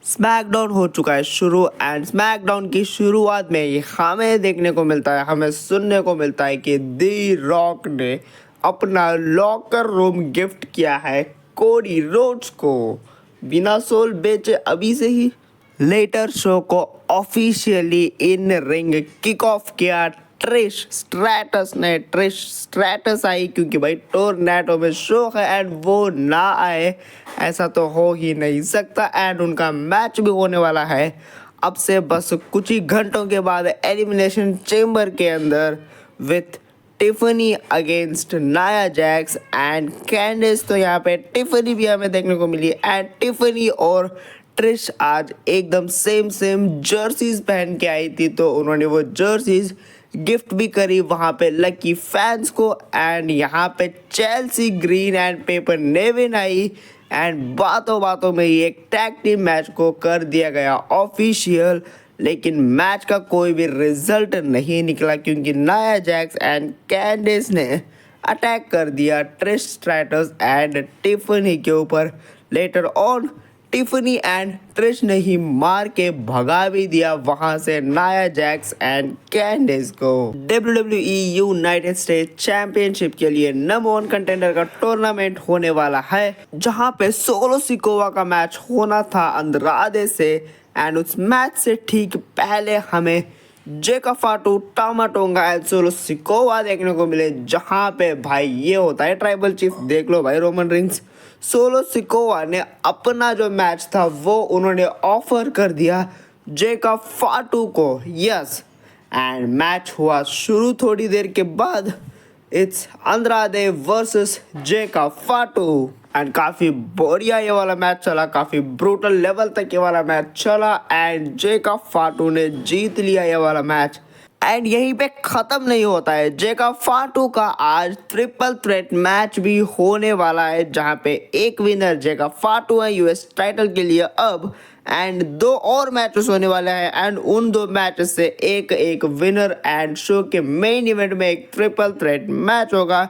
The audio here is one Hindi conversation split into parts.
स्मैकडाउन हो चुका है शुरू एंड स्मैकडाउन की शुरुआत में ही हमें देखने को मिलता है, हमें सुनने को मिलता है कि दी रॉक ने अपना लॉकर रूम गिफ्ट किया है कोडी रोड्स को बिना सोल बेचे अभी से ही। लेटर शो को officially in ring kick off किया ट्रिश स्ट्रैटस ने। ट्रिश स्ट्रैटस आई क्योंकि भाई टोरनेटो में शो है एंड वो ना आए ऐसा तो हो ही नहीं सकता। एंड उनका मैच भी होने वाला है अब से बस कुछ ही घंटों के बाद एलिमिनेशन चेम्बर के अंदर with Tiffany against Nia Jax and कैंडिस। तो यहाँ पे टिफनी भी हमें देखने को मिली एंड टिफनी और ट्रिश आज एकदम सेम जर्सीज पहन के आई थी, तो उन्होंने वो जर्सीज गिफ्ट भी करी वहाँ पे लकी फैंस को। एंड यहाँ पे Chelsea Green and Piper Niven आई एंड बातों बातों में ही एक टैग टीम मैच को कर दिया गया ऑफिशियल। लेकिन मैच का कोई भी रिजल्ट नहीं निकला क्योंकि नाया जैक्स एंड कैंडिस ने अटैक कर दिया ट्रिश स्ट्रैटस एंड टिफनी के ऊपर। Later on Tiffany and Trish ने ही मार के भगा भी दिया वहां से नाया जैक्स एंड कैंडिस को। WWE यूनाइटेड स्टेट्स चैंपियनशिप के लिए नंबर 1 कंटेंडर का टूर्नामेंट होने वाला है, जहां पे सोलो सिकोवा का मैच होना था अंद्रादे से। एंड उस मैच से ठीक पहले हमें जेका फाटू टामाटोंगा एंड सोलो सिकोवा देखने को मिले, जहां पे भाई ये होता है ट्राइबल चीफ। देख लो भाई रोमन रिंग्स सोलो सिकोवा ने अपना जो मैच था वो उन्होंने ऑफर कर दिया जेका फाटू को। यस, एंड मैच हुआ शुरू थोड़ी देर के बाद। इट्स अंद्रादे वर्सेस जेका फाटू एंड काफ़ी बढ़िया ये वाला मैच चला, काफ़ी ब्रूटल लेवल तक ये वाला मैच चला एंड जेका फाटू ने जीत लिया ये वाला मैच। एंड यहीं पे ख़त्म नहीं होता है, जेका फाटू का आज ट्रिपल थ्रेट मैच भी होने वाला है, जहाँ पे एक विनर जेका फाटू है यूएस टाइटल के लिए अब, एंड 2 और मैचेस होने वाले हैं एंड उन 2 मैचेस से एक विनर। एंड शो के मेन इवेंट में एक ट्रिपल थ्रेट मैच होगा,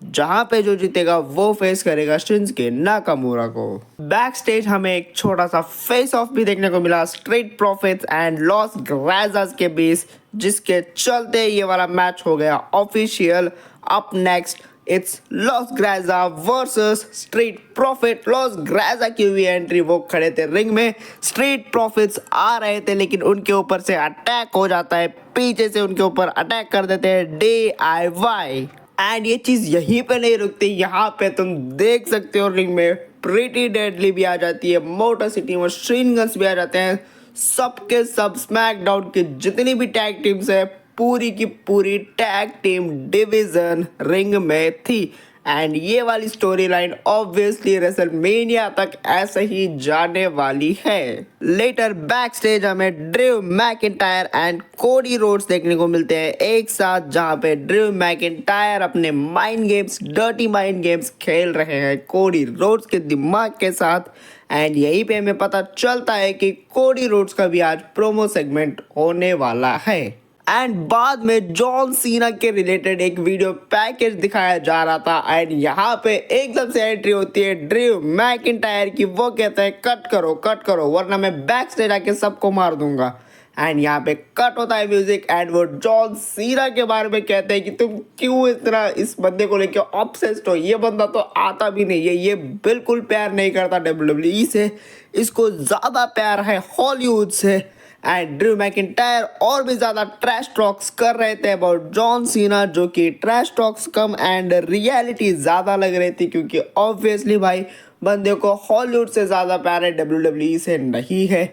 जहां पे जो जीतेगा वो फेस करेगा शिंजुके नाकामुरा को। बैक स्टेज हमें एक छोटा सा फेस ऑफ भी देखने को मिला street profits and loss Garzas के बीच, जिसके चलते ये वाला मैच हो गया official. Up next it's Los Garza versus Street Profit. Los Garza की हुई एंट्री, वो खड़े थे रिंग में, स्ट्रीट प्रॉफिट्स आ रहे थे लेकिन उनके ऊपर से अटैक हो जाता है, पीछे से उनके ऊपर अटैक कर देते हैं DIY। एंड ये चीज़ यहीं पे नहीं रुकती, यहाँ पे तुम देख सकते हो रिंग में प्रीटी डेडली भी आ जाती है, मोटर सिटी मशीन गन्स भी आ जाते हैं। सबके सब स्मैकडाउन की जितनी भी टैग टीम्स है पूरी की पूरी टैग टीम डिवीजन रिंग में थी। एंड ये वाली स्टोरी लाइन ऑब्वियसली रेसलमेनिया तक ऐसे ही जाने वाली है। लेटर बैक स्टेज हमें Drew McIntyre and Cody Rhodes देखने को मिलते हैं एक साथ, जहां पे ड्रू मैकिंटायर अपने mind games, dirty mind games खेल रहे हैं कोडी रोड्स के दिमाग के साथ। एंड यहीं पे हमें पता चलता है कि कोडी रोड्स का भी आज प्रोमो सेगमेंट होने वाला है। एंड बाद में जॉन सीना के रिलेटेड एक वीडियो पैकेज दिखाया जा रहा था एंड यहाँ पे एकदम से एंट्री होती है ड्रू मैकिंटायर की। वो कहते हैं कट करो वरना मैं बैक स्टेज आके सबको मार दूंगा। एंड यहाँ पे कट होता है म्यूजिक एंड वो जॉन सीना के बारे में कहते हैं कि तुम क्यों इतना इस बंदे को लेके ऑब्सेस्ड हो, ये बंदा तो आता भी नहीं है, ये बिल्कुल प्यार नहीं करता WWE से, इसको ज़्यादा प्यार है हॉलीवुड से। एंड ड्रू मैकिंटायर और भी ज़्यादा ट्रैश टॉक्स कर रहे थे अबाउट जॉन सीना, जो कि trash talks come and reality ज़्यादा लग रही थी क्योंकि ऑब्वियसली भाई बंदे को हॉलीवुड से ज़्यादा प्यार है, WWE से नहीं है।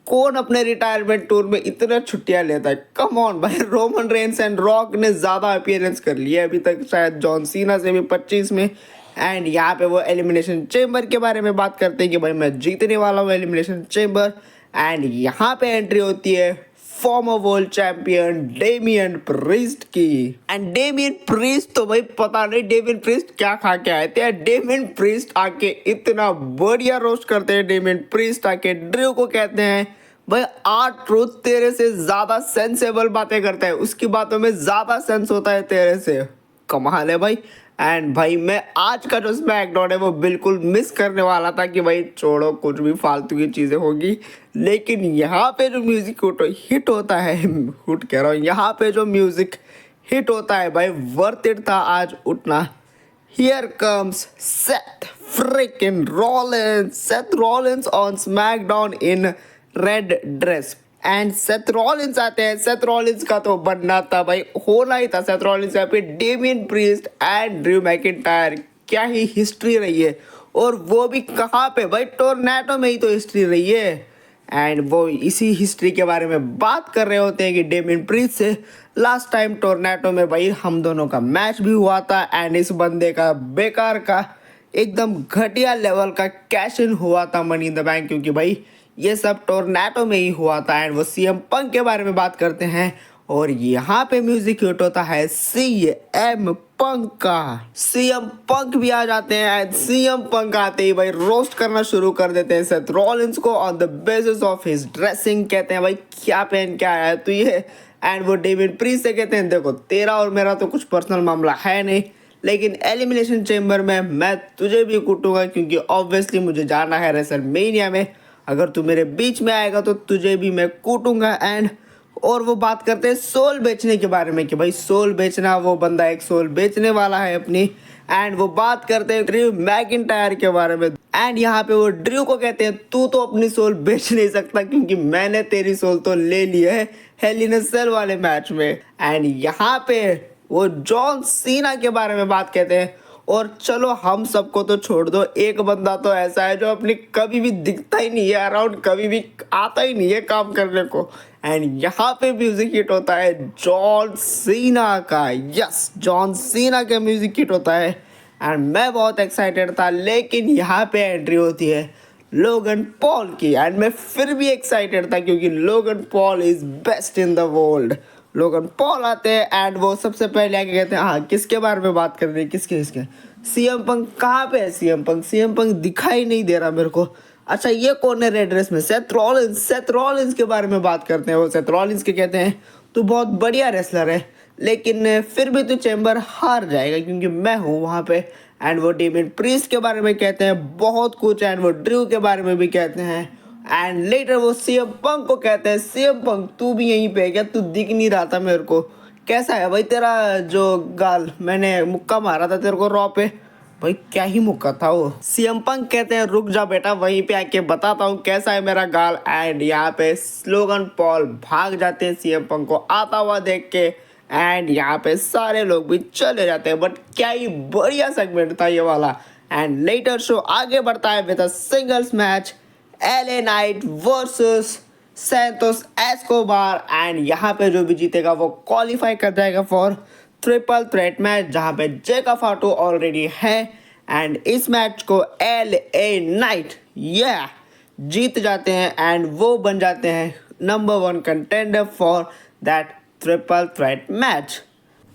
कौन अपने रिटायरमेंट टूर में इतना छुट्टियां लेता है? कम ऑन भाई, रोमन रेंस एंड रॉक ने ज़्यादा अपीयरेंस कर लिया अभी तक, शायद जॉन सीना से भी 25 में। एंड यहाँ पे वो एलिमिनेशन चेम्बर के बारे में बात करते हैं कि भाई मैं जीतने वाला हूँ एलिमिनेशन चेम्बर। एंड यहाँ पे एंट्री होती है farmer world champion Damien priest की। एंड डेमियन प्रीस्ट तो भाई पता नहीं डेमियन प्रीस्ट क्या खा के आए थे। डेमियन प्रीस्ट आके इतना बढ़िया रोस्ट करते हैं। डेमियन प्रीस्ट आके ड्रू को कहते हैं भाई आर्ट ट्रूथ तेरे से ज़्यादा सेंसेबल बातें करता है, उसकी बातों में ज़्यादा सेंस होता है तेरे से। कमाल है भाई। एंड भाई मैं आज का जो स्मैकडाउन है वो बिल्कुल मिस करने वाला था कि भाई छोड़ो कुछ भी फालतू की चीज़ें होगी, लेकिन यहाँ पे जो म्यूजिक हिट होता है हिट कह रहा हूँ, यहाँ पे जो म्यूजिक हिट होता है भाई वर्थ इट था आज उठना। Here comes Seth freaking Rollins. Seth Rollins on SmackDown in red dress. And Seth Rollins आते हैं। सेथ रॉलिन्स का तो बनना था भाई, होना ही था। सेथ रॉलिन्स यहाँ पे Damien priest and Drew McIntyre, क्या ही हिस्ट्री रही है, और वो भी कहाँ पे भाई, टोरनाटो में ही तो हिस्ट्री रही है। एंड वो इसी हिस्ट्री के बारे में बात कर रहे होते हैं कि डेमियन प्रीस्ट से लास्ट टाइम टोरनाटो में भाई हम दोनों का मैच भी हुआ था, एंड इस बंदे का बेकार का एकदम घटिया लेवल का कैश इन हुआ था मनी इन द बैंक, क्योंकि भाई ये सब टोरनाटो में ही हुआ था। एंड वो सीएम पंक के बारे में बात करते हैं, और यहाँ पे म्यूजिक हिट होता है सीएम पंक का। सीएम पंक भी आ जाते हैं। सीएम पंक आते ही भाई रोस्ट करना शुरू कर देते हैं सेथ रॉलिन्स को on the basis of his dressing. कहते हैं भाई क्या पहन के आया है तू ये। एंड वो डेविड प्रीस्ट से कहते हैं देखो तेरा और मेरा तो कुछ पर्सनल मामला है नहीं, लेकिन एलिमिनेशन चेंबर में मैं तुझे भी कूटूंगा, क्योंकि ऑब्वियसली मुझे जाना है रेसलमेनिया में। अगर तू मेरे बीच में आएगा तो तुझे भी मैं कूटूंगा। एंड और वो बात करते हैं सोल बेचने के बारे में कि भाई सोल बेचना, वो बंदा एक सोल बेचने वाला है अपनी। एंड वो बात करते हैं ड्रू मैकिंटायर के बारे में। एंड यहाँ पे वो ड्रू को कहते हैं तू तो अपनी सोल बेच नहीं सकता, क्योंकि मैंने तेरी सोल तो ले ली है हेल इन अ सेल वाले मैच में। एंड यहाँ पे वो जॉन सीना के बारे में बात कहते हैं। और चलो हम सबको तो छोड़ दो, एक बंदा तो ऐसा है जो अपनी कभी भी दिखता ही नहीं है अराउंड, कभी भी आता ही नहीं है काम करने को। एंड यहाँ पे म्यूजिक हिट होता है जॉन सीना का। यस, जॉन सीना का म्यूजिक हिट होता है, एंड मैं बहुत एक्साइटेड था। लेकिन यहाँ पे एंट्री होती है लोगन पॉल की, एंड मैं फिर भी एक्साइटेड था क्योंकि Logan Paul is best in the world. Logan Paul आते हैं एंड वो सबसे पहले आके कहते हैं हाँ किसके बारे में बात कर रहे हैं, किसके सीएम पंक कहाँ पे है। सीएम पंक दिखाई नहीं दे रहा मेरे को। अच्छा ये कौन है रेड ड्रेस में, सेथ रॉलिन्स के बारे में बात करते हैं। वो सेथ रॉलिन्स के कहते हैं तू बहुत बढ़िया रेसलर है, लेकिन फिर भी तू चैम्बर हार जाएगा क्योंकि मैं हूँ वहाँ पे। एंड वो डेमियन प्रीस्ट के बारे में कहते हैं बहुत कुछ, एंड वो ड्रू के बारे में भी कहते हैं। एंड लेटर वो सीएम पंक को कहते हैं सीएम पंक तू भी यहीं पे है क्या, तू दिख नहीं रहा था मेरे को, कैसा है भाई तेरा जो गाल, मैंने मुक्का मारा था तेरे को रॉ पे, भाई क्या ही मुक्का था वो। सीएम पंक कहते हैं रुक जा बेटा वहीं पे आके बताता हूँ कैसा है मेरा गाल। एंड यहाँ पे लोगन पॉल भाग जाते हैं सीएम पंक को आता हुआ देख के, एंड यहाँ पे सारे लोग भी चले जाते हैं। बट क्या ही बढ़िया सेगमेंट था ये वाला। एंड लेटर शो आगे बढ़ता है with a singles match, LA Knight versus Santos Escobar. And यहाँ पे जो भी जीतेगा वो क्वालिफाई कर जाएगा फॉर ट्रिपल थ्रेट मैच, जहाँ पे जेका फाटो ऑलरेडी है। एंड इस मैच को एलए नाइट जीत जाते हैं, एंड वो बन जाते हैं number 1 contender for that triple threat match.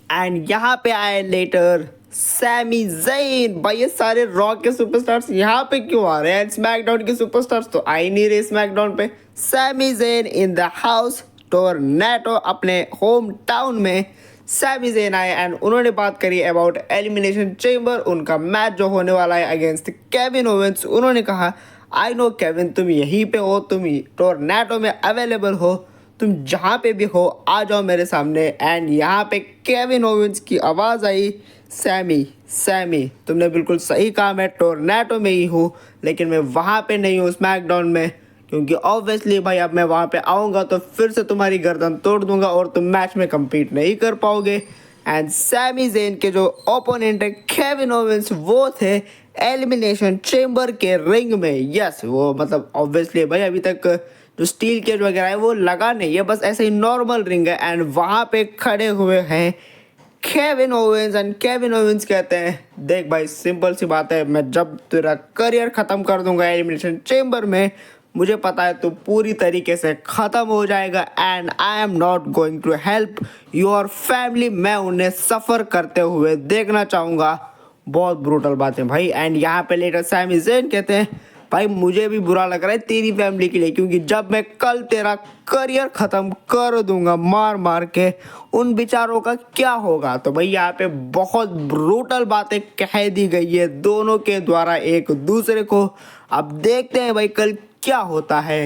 And यहाँ पे आए लेटर सैमी ज़ेन। भाई ये सारे रॉ के सुपरस्टार्स यहाँ पे क्यों आ रहे हैं, स्मैकडाउन के सुपरस्टार्स तो आ ही नहीं रहे स्मैकडाउन पे। Sami Zayn in the house, Toronto अपने होम टाउन में सैमी ज़ेन आए, एंड उन्होंने बात करी अबाउट एलिमिनेशन चेंबर, उनका मैच जो होने वाला है अगेंस्ट केविन ओवेंस। उन्होंने कहा आई नो केविन तुम यहीं पे हो, तुम टोरनाटो में अवेलेबल हो, तुम जहाँ पे भी हो आ जाओ मेरे सामने। एंड यहाँ पे केविन ओवेंस की आवाज़ आई सैमी तुमने बिल्कुल सही कहा, मैं टोरनाटो में ही हूँ लेकिन मैं वहाँ पे नहीं हूँ स्मैकडाउन में, क्योंकि ऑब्वियसली भाई अब मैं वहाँ पे आऊँगा तो फिर से तुम्हारी गर्दन तोड़ दूंगा और तुम मैच में कम्पीट नहीं कर पाओगे। एंड सैमी ज़ेन के जो ओपोनेंट है केविन ओवेंस वो थे एलिमिनेशन चेंबर के रिंग में। यस वो मतलब ऑब्वियसली भाई अभी तक जो स्टील केज वगैरह है वो लगा नहीं है, बस ऐसे ही नॉर्मल रिंग है। एंड वहाँ पे खड़े हुए हैं Kevin Owens, and Kevin Owens कहते हैं देख भाई सिंपल सी बात है, मैं जब तेरा करियर ख़त्म कर दूंगा एलिमिनेशन चेंबर में, मुझे पता है तो पूरी तरीके से ख़त्म हो जाएगा। And I am not going to help your family, मैं उन्हें सफ़र करते हुए देखना चाहूँगा। बहुत ब्रूटल बात है भाई। एंड यहाँ पे लेटर सैमी ज़ेन कहते हैं भाई मुझे भी बुरा लग रहा है तेरी फैमिली के लिए, क्योंकि जब मैं कल तेरा करियर ख़त्म कर दूंगा मार मार के, उन बेचारों का क्या होगा। तो भाई यहाँ पे बहुत ब्रूटल बातें कह दी गई है दोनों के द्वारा एक दूसरे को। अब देखते हैं भाई कल क्या होता है।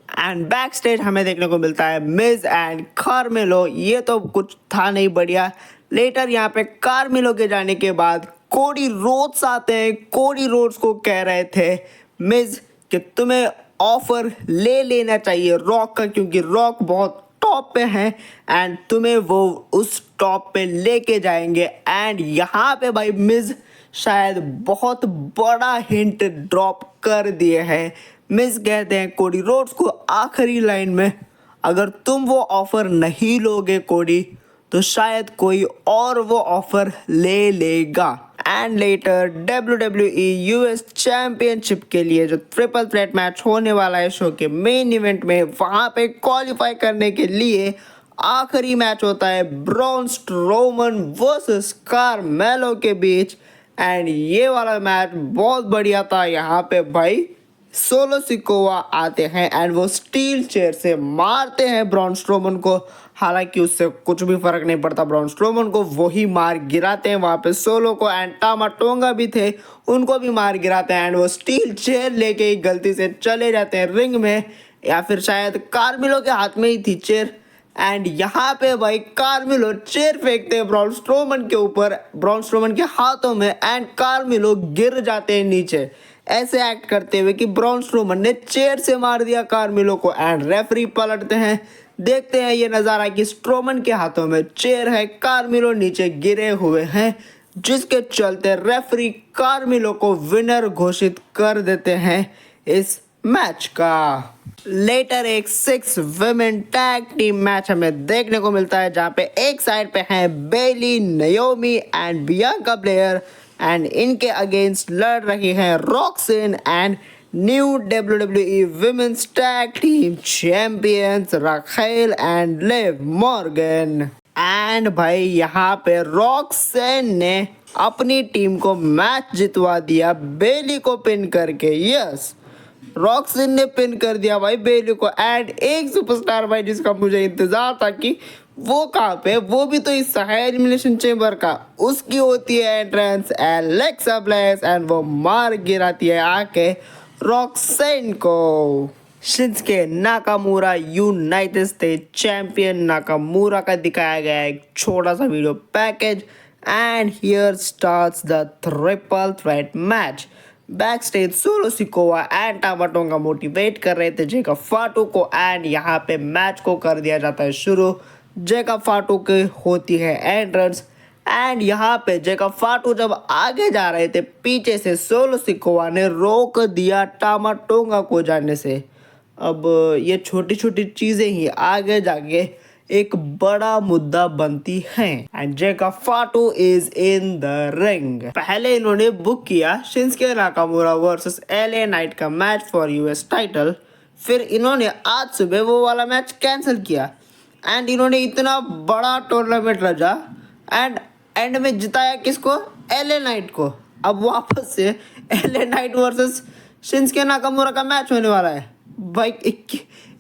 एंड बैक स्टेज हमें देखने को मिलता है मिज एंड कार्मेलो। ये तो कुछ था नहीं बढ़िया। लेटर यहाँ पे कार्मेलो के जाने के बाद कोडी रोड्स आते हैं। कोडी रोड्स को कह रहे थे मिज कि तुम्हें ऑफर ले लेना चाहिए रॉक का, क्योंकि रॉक बहुत टॉप पे है एंड तुम्हें वो उस टॉप पे लेके जाएंगे। एंड यहाँ पे भाई मिज शायद बहुत बड़ा हिंट ड्रॉप कर दिए हैं। मिज कहते हैं कोडी रोड्स को आखिरी लाइन में, अगर तुम वो ऑफर नहीं लोगे कोडी, तो शायद कोई और वो ऑफर ले लेगा। And later WWE US championship के लिए जो ट्रिपल थ्रेट मैच होने वाला है शो के मेन इवेंट में, वहाँ पे क्वालिफाई करने के लिए आखिरी मैच होता है ब्रॉन स्ट्रोमन वर्सेस कार्मेलो के बीच। एंड ये वाला मैच बहुत बढ़िया था। यहाँ पे भाई सोलो सिकोवा आते हैं एंड वो स्टील चेयर से मारते हैं ब्रॉन स्ट्रोमन को। हालांकि उससे कुछ भी फर्क नहीं पड़ता ब्रॉन स्ट्रोमन को, वही मार गिराते हैं वहाँ पे सोलो को। एंड टामा टोंगा भी थे, उनको भी मार गिराते हैं। एंड वो स्टील चेयर लेके ही गलती से चले जाते हैं रिंग में, या फिर शायद कार्मेलो के हाथ में ही थी चेयर। एंड यहाँ पे भाई कार्मेलो चेयर फेंकते हैं ब्रॉन स्ट्रोमन के ऊपर, ब्रॉन स्ट्रोमन के हाथों में, एंड कार्मेलो गिर जाते हैं नीचे, ऐसे एक्ट करते हुए कि ब्रॉन स्ट्रोमन ने चेयर से मार दिया कार्मेलो को। एंड रेफरी पलटते हैं, देखते हैं ये नज़ारा कि स्ट्रोमन के हाथों में चेयर है, कार्मेलो नीचे गिरे हुए हैं, जिसके चलते रेफरी कार्मेलो को विनर घोषित कर देते हैं इस मैच का। लेटर एक 6 वुमेन टैग टीम मैच हमें देखने को मिलता है, जहाँ पे एक साइड पे हैं Bayley, Naomi and Bianca Belair, and इनके अगेंस्ट लड़ रही हैं Roxanne and new WWE women's tag team champions Raquel and Liv Morgan. And भाई यहाँ पे रॉक्सिन ने अपनी टीम को मैच जितवा दिया बेली को पिन करके। यस, रॉक्सिन ने पिन कर दिया भाई बेली को। एंड एक सुपरस्टार भाई जिसका मुझे इंतजार था कि वो कहाँ पे, वो भी तो इस एलिमिनेशन चेंबर का, उसकी होती है एंट्रेंस एलेक्सा ब्लेस, एंड वो मार गिराती है आके रॉक्सिन को। Shinsuke Nakamura United state champion Nakamura का दिखाया गया एक छोटा सा video package. And here starts the triple threat match. Back stage solo Sikoa and टामा tonga motivate कर रहे थे जेका फाटू को, एंड यहाँ पे मैच को कर दिया जाता है शुरू। जेका फाटू की होती है एंट्रेंस, एंड यहाँ पे जेका फाटू जब आगे जा रहे थे, पीछे से सोलो सिकोवा ने रोक दिया टामा टोंगा को जाने से। अब ये छोटी छोटी चीज़ें ही आगे जाके एक बड़ा मुद्दा बनती हैं। एंड जेका फाटू इज इन द रिंग। पहले इन्होंने बुक किया Shinsuke Nakamura versus LA night का मैच फॉर US टाइटल, फिर इन्होंने आज सुबह वो वाला मैच कैंसिल किया, एंड इन्होंने इतना बड़ा टूर्नामेंट रचा एंड एंड में जिताया किसको, LA नाइट को। अब वापस से LA night versus Shinsuke Nakamura का मैच होने वाला है भाई।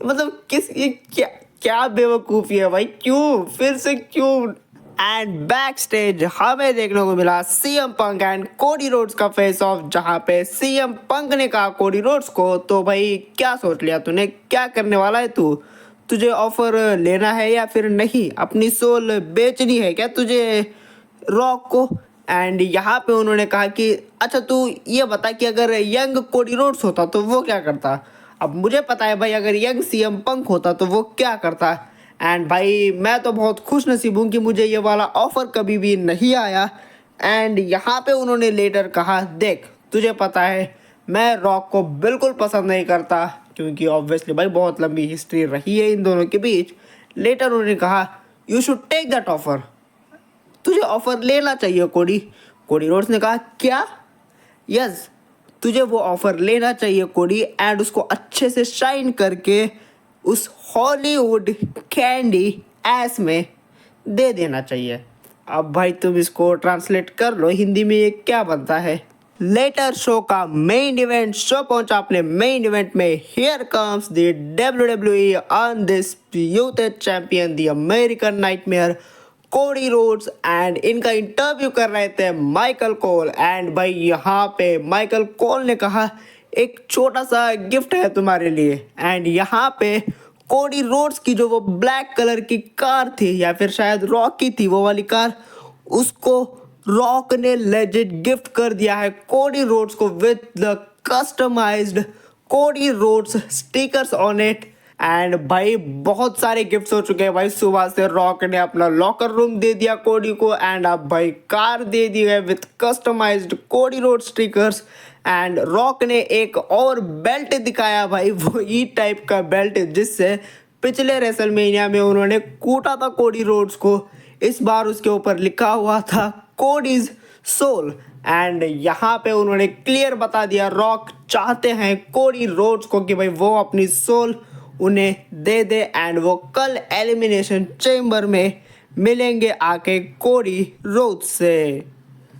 मतलब किस ये क्या बेवकूफ़ी है भाई, क्यों फिर से क्यों। एंड बैक स्टेज हमें देखने को मिला CM punk and Cody Rhodes का फेस ऑफ, जहाँ पे CM पंक ने कहा कोडी रोड्स को, तो भाई क्या सोच लिया तूने, क्या करने वाला है तू, तुझे ऑफर लेना है या फिर नहीं, अपनी सोल बेचनी है क्या तुझे रॉक को। एंड यहाँ पे उन्होंने कहा कि अच्छा तू ये बता कि अगर यंग कोडी रोड्स होता तो वो क्या करता। अब मुझे पता है भाई अगर यंग CM पंक होता तो वो क्या करता। एंड भाई मैं तो बहुत खुश नसीब हूँ कि मुझे ये वाला ऑफ़र कभी भी नहीं आया। एंड यहाँ पे उन्होंने लेटर कहा देख तुझे पता है मैं रॉक को बिल्कुल पसंद नहीं करता, क्योंकि ऑब्वियसली भाई बहुत लंबी हिस्ट्री रही है इन दोनों के बीच। लेटर उन्होंने कहा you should take that offer, तुझे ऑफ़र लेना चाहिए कोडी। कोडी रोड्स ने कहा क्या, यस तुझे वो ऑफ़र लेना चाहिए कोडी, एंड उसको अच्छे से शाइन करके उस हॉलीवुड कैंडी एस में दे देना चाहिए। अब भाई तुम इसको ट्रांसलेट कर लो हिंदी में ये क्या बनता है। लेटर शो का मेन इवेंट शो पहुंचा अपने मेन इवेंट में। Here comes the WWE undisputed champion the American nightmare Cody Rhodes and इनका इंटरव्यू कर रहे थे माइकल कोल। एंड भाई यहाँ पे माइकल कोल ने कहा एक छोटा सा गिफ्ट है तुम्हारे लिए। एंड यहाँ पे कोडी रोड्स की जो वो ब्लैक कलर की कार थी या फिर शायद रॉक की थी वो वाली कार, उसको रॉक ने लेजिट गिफ्ट कर दिया है कोडी रोड्स को with the customized Cody Rhodes stickers on it. And भाई बहुत सारे गिफ्ट्स हो चुके हैं भाई। सुबह से रॉक ने अपना लॉकर रूम दे दिया कोडी को, एंड अब भाई कार दे दी है विद कस्टमाइज्ड कोडी रोड स्टिकर्स। एंड रॉक ने एक और बेल्ट दिखाया भाई, वो ई टाइप का बेल्ट जिससे पिछले रेसलमेनिया में उन्होंने कूटा था कोडी रोड्स को। इस बार उसके ऊपर लिखा हुआ था कोडीज सोल। एंड यहाँ पे उन्होंने क्लियर बता दिया रॉक चाहते हैं कोडी रोड्स को कि भाई वो अपनी सोल उन्हें दे दे। एंड वो कल एलिमिनेशन चेम्बर में मिलेंगे आके कोडी रोड्स से।